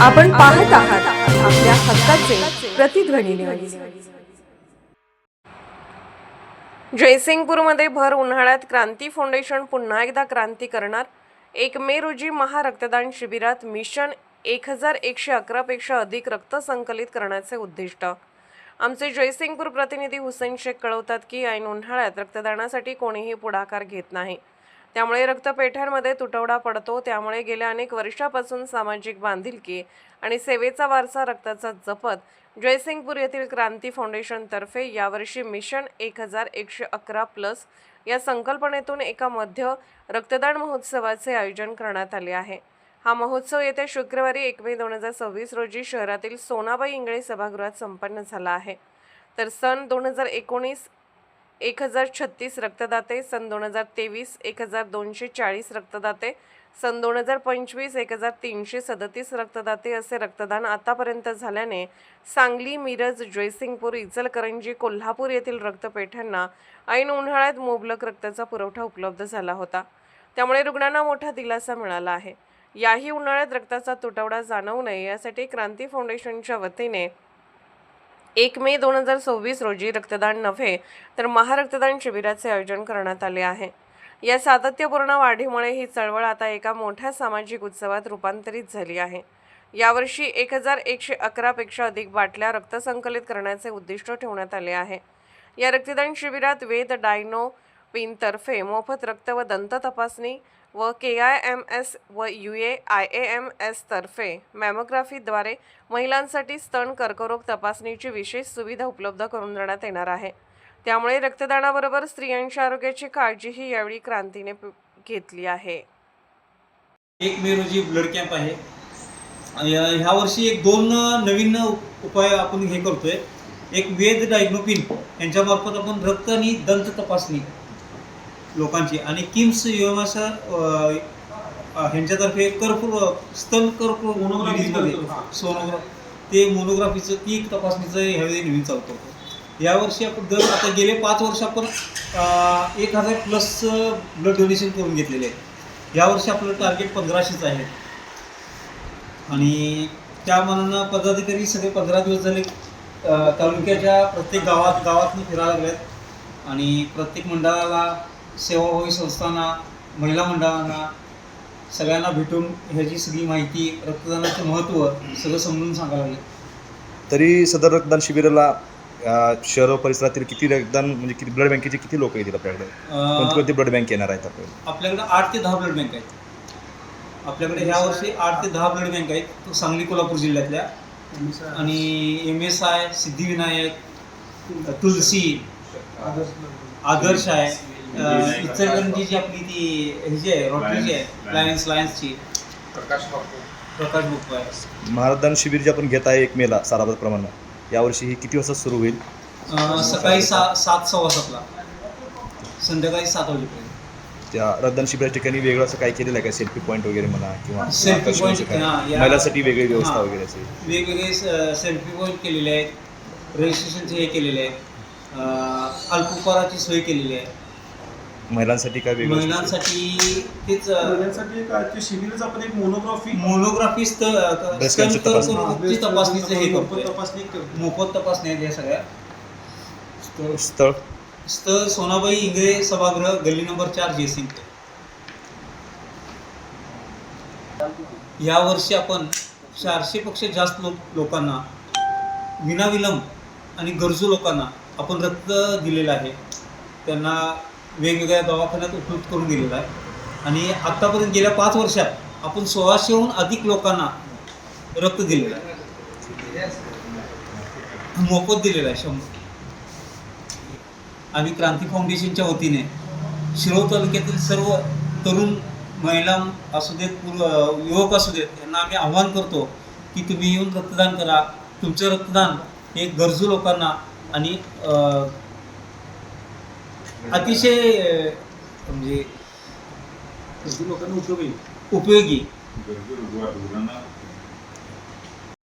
आपण पाहत आहात आपल्या हक्काचे प्रतिध्वनी न्यूज। जयसिंगपूरमध्ये भर उन्हाळ्यात क्रांती फाउंडेशन पुन्हा एकदा क्रांती करणार। 1 मे रोजी महारक्तदान शिबिरात मिशन 1111 पेक्षा अधिक रक्त संकलित करण्याचे उद्दिष्ट। आमचे जयसिंगपूर प्रतिनिधी हुसेन शेख कळवतात की ऐन उन्हाळ्यात रक्तदानासाठी कोणीही पुढाकार घेत नाही, त्यामुळे रक्तपेढ्यांमध्ये तुटवडा पडतो। त्यामुळे गेल्या अनेक वर्षापासून सामाजिक बांधिलकी आणि सेवेचा वारसा रक्ताचा जपत जयसिंगपूर येथील क्रांती फाउंडेशन तर्फे यावर्षी मिशन 1111+ या संकल्पनेतून एका मध्य रक्तदान महोत्सवाचे आयोजन करण्यात आले आहे। हा महोत्सव येत्या शुक्रवारी 1 मे 2026 रोजी शहरातील सोनाबाई इंगळे सभागृहात संपन्न झाला आहे। तर सन 2019 1036 रक्तदाते, सन 2023 1240 रक्तदाते, सन 2025 1337 रक्तदाते असे रक्तदान आतापर्यंत झाल्याने सांगली, मिरज, जयसिंगपूर, इचलकरंजी, कोल्हापूर येथील रक्तपेढ्यांना ऐन उन्हाळ्यात मुबलक रक्ताचा पुरवठा उपलब्ध झाला होता। त्यामुळे रुग्णांना मोठा दिलासा मिळाला आहे। याही उन्हाळ्यात रक्ताचा तुटवडा जाणवू नये यासाठी क्रांती फाउंडेशनच्या वतीने 1 मे 2026 रोजी रक्तदान नव्हे तर महारक्तदान शिबिराचे आयोजन करण्यात आले आहे। या सातत्यपूर्ण वाढीमुळे ही चळवळ आता एका मोठ्या सामाजिक उत्सवात रूपांतरित झाली आहे। यावर्षी 1111 पेक्षा अधिक बाटल्या रक्त संकलित करण्याचे उद्दिष्ट ठेवण्यात आले आहे। या रक्तदान शिबिरात वेद डायनो पिनतर्फे मोफत रक्त व दंत तपासणी व KIMS व UAIAMS तर्फे मॅमोग्राफीद्वारे महिलांसाठी स्तन कर्करोग तपासणीची विशेष सुविधा उपलब्ध करून देण्यात येणार आहे। त्यामुळे रक्तदानाबरोबर स्त्रियांच्या आरोग्याची काळजीही यावेळी क्रांतीने घेतली आहे। 1 मे रोजी ब्लड कॅम्प आहे। ह्या वर्षी दोन नवीन उपाय आपण हे करतोय। एक वेद डायग्नोपिन यांच्यामार्फत आपण रक्त आणि दंत तपासणी लोकांची आणि किम्स UMS ह्यांच्यातर्फे स्तन कर्करोग मोनोग्राफीमध्ये ते मोनोग्राफीचं ती तपासणीचं ह्यावेळी नवीन चालू करतो। यावर्षी आपण आता गेले 5 वर्ष आपण 1000+ ब्लड डोनेशन करून घेतलेले आहे। यावर्षी आपलं टार्गेट 1500च आहे आणि त्या मानानं पदाधिकारी सगळे 15 दिवस झाले तालुक्याच्या प्रत्येक गावातून फिरायला लागलेत आणि प्रत्येक मंडळाला, सेवाभावी संस्थांना, महिला मंडळांना सगळ्यांना भेटून ह्याची सगळी माहिती, रक्तदानाचं महत्त्व सगळं समजून सांगायला लागले। तरी सदर रक्तदान शिबिराला शहर परिसरातील किती रक्तदान म्हणजे किती ब्लड बँकेचे किती लोक येतील आपल्याकडे? कोणती ब्लड बँक येणार आहेत आपल्याकडे 8 ते 10 ब्लड बँक आहेत। आपल्याकडे ह्या वर्षी 8 ते 10 ब्लड बँक आहेत सांगली, कोल्हापूर जिल्ह्यातल्या आणि MSI, सिद्धिविनायक, तुलसी, आदर्श आहे, इचलकरंजीची आपली ती ह्याची आहे रोटरीची आहे, लायन्सची प्रकाश बुक आहे। महारक्तदान शिबिर जे आपण घेत आहे 1 मेला साराप्रमाणे, यावर्षी ही किती वाजता सुरू होईल? सकाळी 7:15 संध्याकाळी 7 वाजेपर्यंत। त्या रक्तदान शिबिराच्या ठिकाणी वेगळं असं काय केलेलं आहे का? सेल्फी पॉईंट वगैरे म्हणा किंवा सेल्फी पॉईंट महिलांसाठी वेगळी व्यवस्था वगैरे असेल? वेगवेगळे सेल्फी पॉईंट केलेले आहेत, रजिस्ट्रेशनचे हे केलेले आहेत, अल्पोपहाराची सोय केलेली आहे। महिलांसाठी काय वेगळं? महिलांसाठी तेच महिलांसाठी शिबिरच आपण एक मोनोग्राफी तपासणीचं हे करतोय। मोफत तपासणी आहे या सगळ्या। स्थळ सोनाबाई इंगळे सभागृह, गल्ली नंबर 4, जयसिंगपूर। यावर्षी आपण 400 पेक्षा जास्त लोकांना विनाविलंब आणि गरजू लोकांना आपण रक्त दिलेलं आहे। त्यांना वेगवेगळ्या दवाखान्यात उपलब्ध करून दिलेला आहे आणि आत्तापर्यंत गेल्या 5 वर्षात आपण 1600हून अधिक लोकांना रक्त दिलेलं आहे, मोफत दिलेलं आहे 100। आम्ही क्रांती फाउंडेशनच्या वतीने शिरोळ तालुक्यातील सर्व तरुण महिला असू देत, युवक असू देत, यांना आम्ही आव्हान करतो की तुम्ही येऊन रक्तदान करा। तुमचं रक्तदान हे गरजू लोकांना आणि अतिशय म्हणजे लोकांना उपयोगी उपयोगी